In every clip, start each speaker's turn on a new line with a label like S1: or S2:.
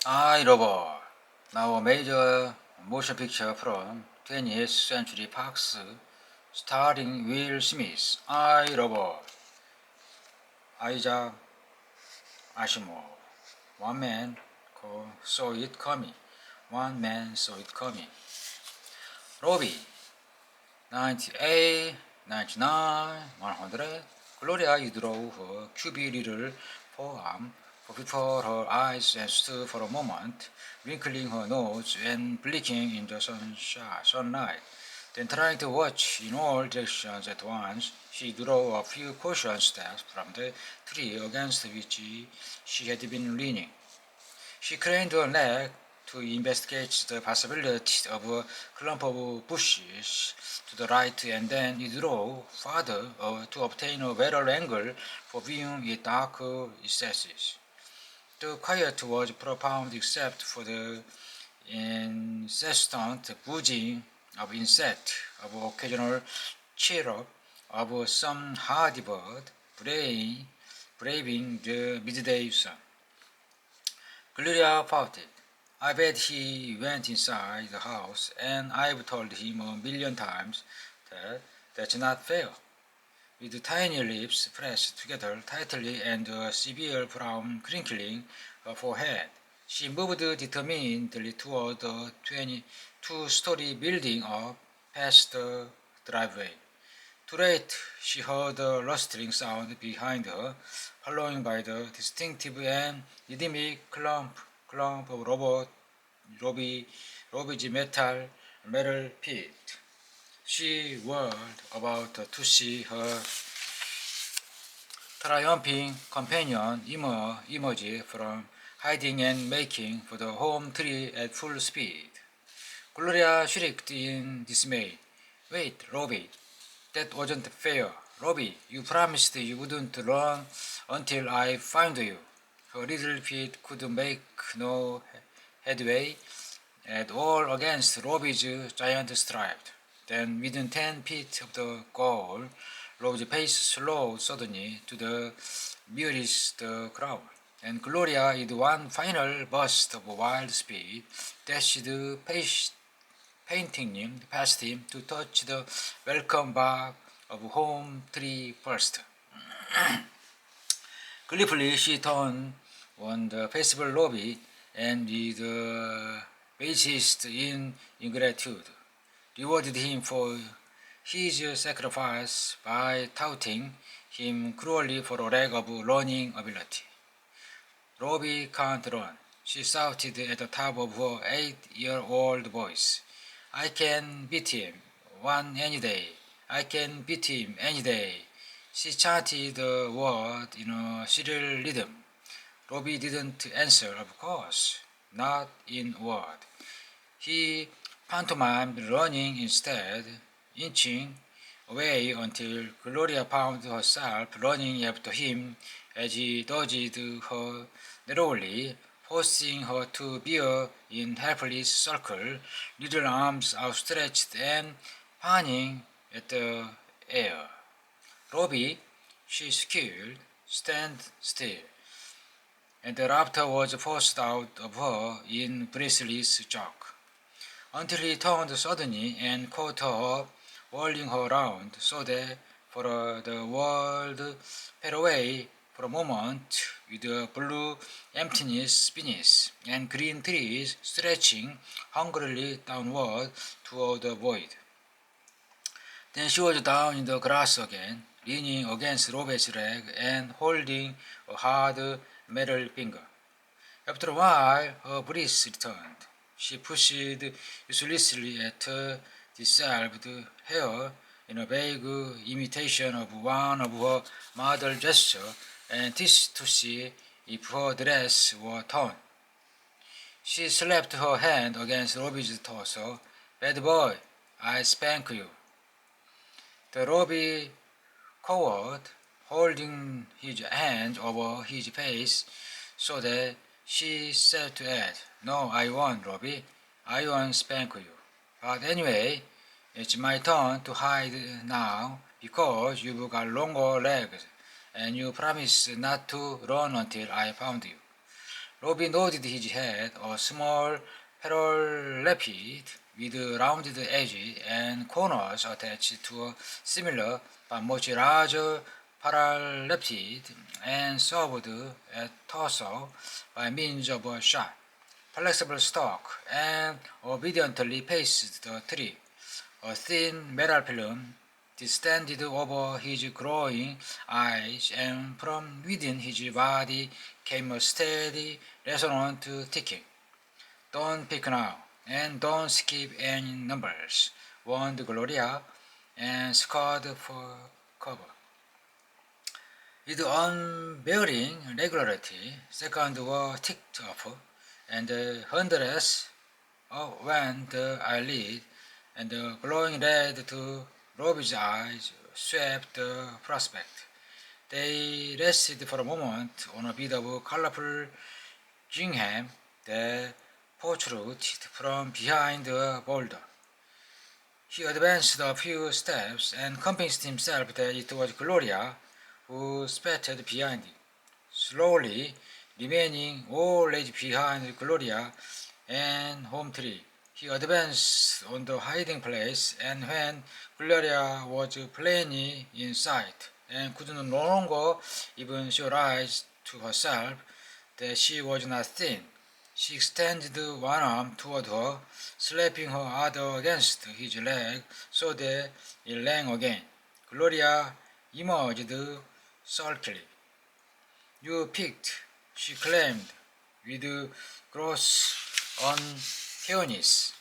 S1: I Robot, now a major motion picture from 20th Century Fox, starring Will Smith. I Robot, Isaac Asimov. One man saw it coming. One man saw it coming. Robbie, 98, 99, 100. Gloria drew her cubby little forearm before her eyes and stood for a moment, wrinkling her nose and blinking in the sunlight. Then trying to watch in all directions at once, she drew a few caution steps from the tree against which she had been leaning. She craned her neck to investigate the possibility of a clump of bushes to the right and then withdraw farther to obtain a better angle for viewing its dark recesses. The quiet was profound except for the incessant buzzing of insects, of occasional chirrup of some hardy bird braving the midday sun. Gloria pouted. I bet he went inside the house, and I've told him a million times that that's not fair. With tiny lips pressed together tightly and a severe frown crinkling her forehead, she moved determinedly toward the 22-story building up past the driveway. Too late, she heard a rustling sound behind her, followed by the distinctive and rhythmic clump of Robbie's metal feet. She whirled about to see her triumphing companion emerge from hiding and making for the home tree at full speed. Gloria shrieked in dismay. Wait, Robbie, that wasn't fair. Robbie, you promised you wouldn't run until I found you. Her little feet could make no headway at all against Robbie's giant stride. Then, within 10 feet of the goal, Robbie's pace slowed suddenly to the merest crawl, and Gloria, with one final burst of wild speed, dashed painting past him to touch the welcome bark of home tree first. Gleefully she turned on the festival lobby and with bassist in ingratitude, rewarded him for his sacrifice by touting him cruelly for a lack of running ability. Robbie can't run, she shouted at the top of her 8-year-old voice. I can beat him one any day. I can beat him any day. She chanted the word in a shrill rhythm. Robbie didn't answer, of course, not in word. He pantomimed running instead, inching away until Gloria found herself running after him as he dodged her narrowly, forcing her to veer in helpless circle, little arms outstretched and fanning at the air. Robbie, she squealed, stand still, and the laughter was forced out of her in breathless shock, until he turned suddenly and caught her up, whirling her round, so that for the world fell away for a moment with the blue emptiness beneath and green trees stretching hungrily downward toward the void. Then she was down in the grass again, leaning against Robert's leg and holding a hard metal finger. After a while, her breath returned. She pushed uselessly at her dissolved hair in a vague imitation of one of her mother's gestures and wished to see if her dress were torn. She slapped her hand against Robbie's torso. Bad boy, I spank you. The Robbie cowered, holding his hand over his face so that she said to Ed, No, I won't, Robbie. I won't spank you. But anyway, it's my turn to hide now because you've got longer legs and you promised not to run until I found you. Robbie nodded his head, a small parallelepiped with rounded edges and corners attached to a similar but much larger parallelepiped and served at torso by means of a sharp, flexible stalk and obediently faced the tree. A thin metal film distended over his glowing eyes, and from within his body came a steady, resonant ticking. Don't pick now, and don't skip any numbers, warned Gloria, and scurried for cover. With unvarying regularity, seconds were ticked off, and hundreds went the eyelid, and the glowing red to Robbie's eyes swept the prospect. They rested for a moment on a bit of colorful gingham that protruded from behind a boulder. He advanced a few steps and convinced himself that it was Gloria who spattered behind him. Slowly, remaining always behind Gloria and home tree, he advanced on the hiding place, and when Gloria was plainly in sight and could no longer even show eyes to herself that she was not thin, she extended one arm toward her, slapping her other against his leg so that it rang again. Gloria emerged sulkily. You picked, she claimed, with gross unfairness.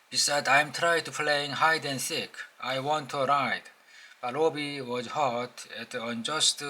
S1: Besides, I'm trying to play hide and seek. I want to ride. But Robbie was hurt at the unjust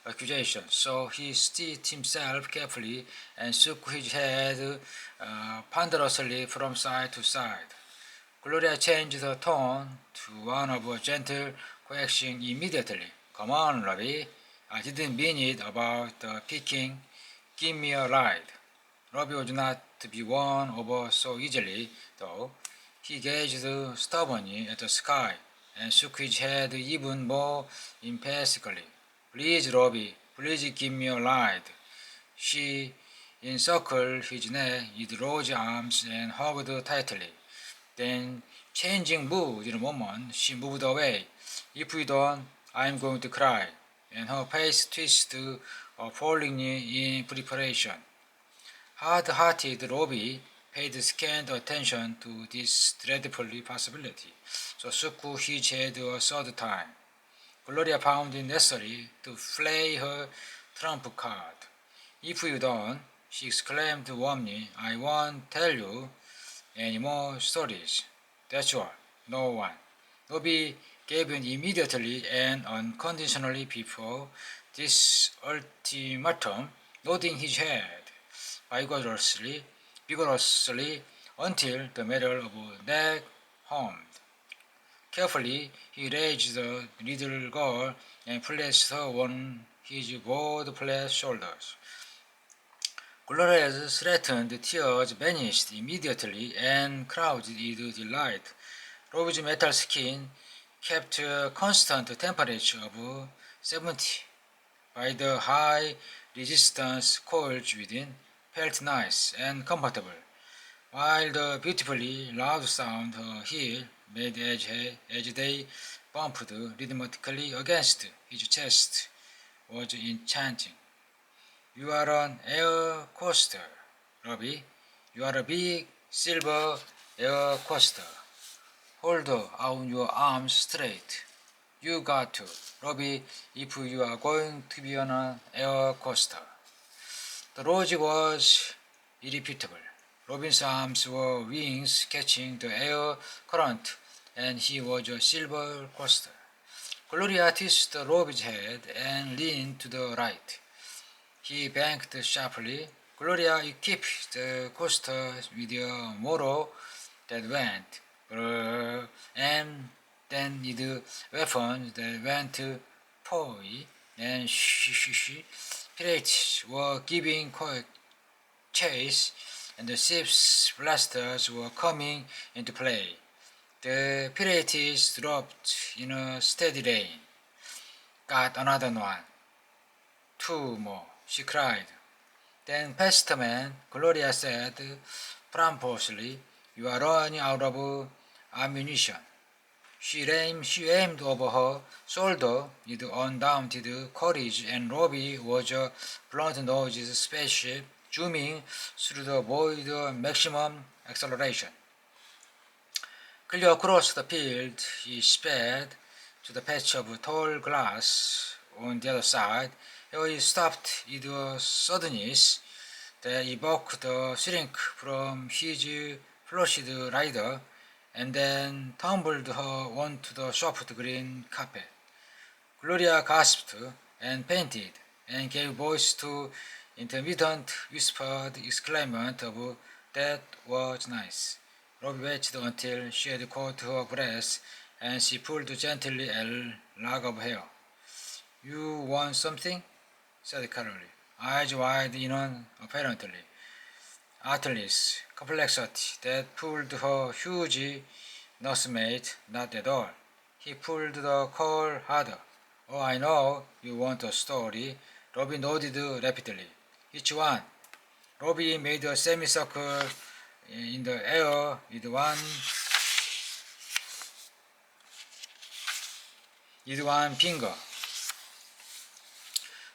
S1: accusation, so he steadied himself carefully and shook his head ponderously from side to side. Gloria changed her tone to one of gentle coaxing immediately. Come on, Robbie. I didn't mean it about the picking. Give me a ride. Robbie was not to be won over so easily, though. He gazed stubbornly at the sky and shook his head even more emphatically. Please, Robbie, please give me a ride. She encircled his neck with rosy arms and hugged tightly. Then, changing mood in a moment, she moved away. If you don't, I'm going to cry. And her face twisted appallingly in preparation. Hard-hearted Robbie paid scant attention to this dreadful possibility, so shook his head a third time. Gloria found it necessary to play her trump card. If you don't, she exclaimed warmly, I won't tell you any more stories. That's all. No one. Robbie gave in immediately and unconditionally before this ultimatum, nodding his head vigorously until the middle of the neck hummed. Carefully, he raised the little girl and placed her on his broad flat shoulders. Gloria's threatened tears vanished immediately and crowded with delight. Robbie's metal skin kept a constant temperature of 70. By the high resistance coils within felt nice and comfortable, while the beautifully loud sound her heel made as they bumped rhythmically against his chest was enchanting. You are an air coaster, Robbie. You are a big silver air coaster. Hold out your arms straight. You got to, Robbie, if you are going to be on an air coaster. The logic was irrefutable. Robin's arms were wings catching the air current, and he was a silver coaster. Gloria twisted Robin's head and leaned to the right. He banked sharply. Gloria equipped the coaster with a motor that went brrr, and then with weapons that went poi and shh. Pirates were giving chase, and the ship's blasters were coming into play. The pirates dropped in a steady rain. Got another one. Two more, she cried. Then past man, Gloria said pompously, "You are running out of ammunition." She aimed over her shoulder with undaunted courage, and Robbie was a blunt-nosed spaceship zooming through the void maximum acceleration. Clear across the field, he sped to the patch of tall grass on the other side. Here he stopped with a suddenness that evoked the shrink from his flushed rider, and then tumbled her onto the soft green carpet. Gloria gasped and panted and gave voice to intermittent whispered exclaimment of "That was nice." Robbie waited until she had caught her breath, and she pulled gently a lock of hair. "You want something?" said Carol, eyes wide in apparently artless complexity that pulled her huge nursemaid not at all. He pulled the call harder. "Oh, I know you want a story." Robbie nodded rapidly. "Which one?" Robbie made a semicircle in the air with one finger.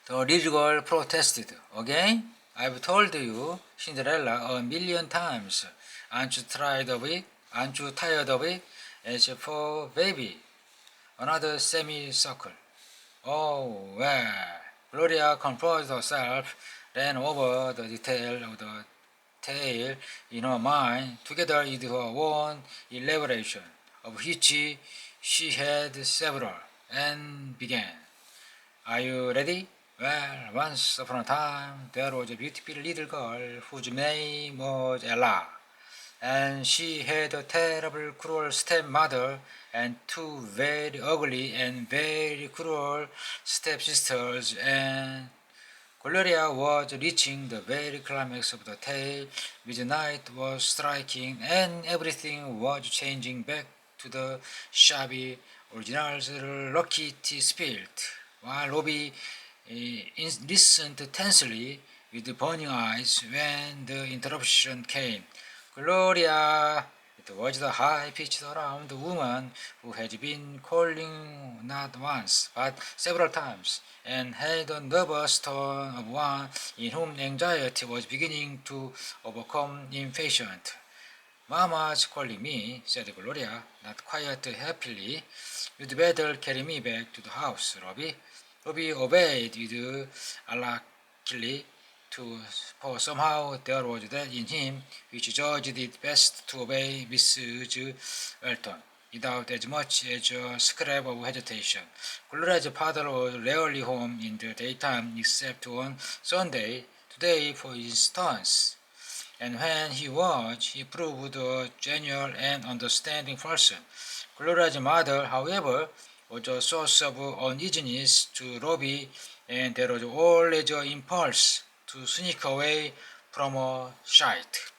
S1: The little girl protested. "Again? I've told you, Cinderella, a million times. Aren't you tired of it? Aren't you tired of it? It's for baby." Another semicircle. "Oh, well." Gloria composed herself, ran over the detail of the tale in her mind, together with her own elaboration, of which she had several, and began. "Are you ready? Well, once upon a time, there was a beautiful little girl whose name was Ella, and she had a terrible, cruel stepmother and two very ugly and very cruel stepsisters, and..." Gloria was reaching the very climax of the tale. Midnight was striking, and everything was changing back to the shabby original's lucky tea spirit, while Robbie listened tensely with burning eyes when the interruption came. "Gloria!" It was the high-pitched round woman who had been calling not once, but several times, and had a nervous tone of one in whom anxiety was beginning to overcome impatience. "Mama's calling me," said Gloria, not quite happily. "You'd better carry me back to the house, Robbie." Robbie obeyed with alacrity, for somehow there was that in him which judged it best to obey Mrs. Elton, without as much as a scrap of hesitation. Gloria's father was rarely home in the daytime except on Sunday, today for instance, and when he was, he proved a genial and understanding person. Gloria's mother, however, was a source of uneasiness to Robbie, and there was always an impulse to sneak away from her sight.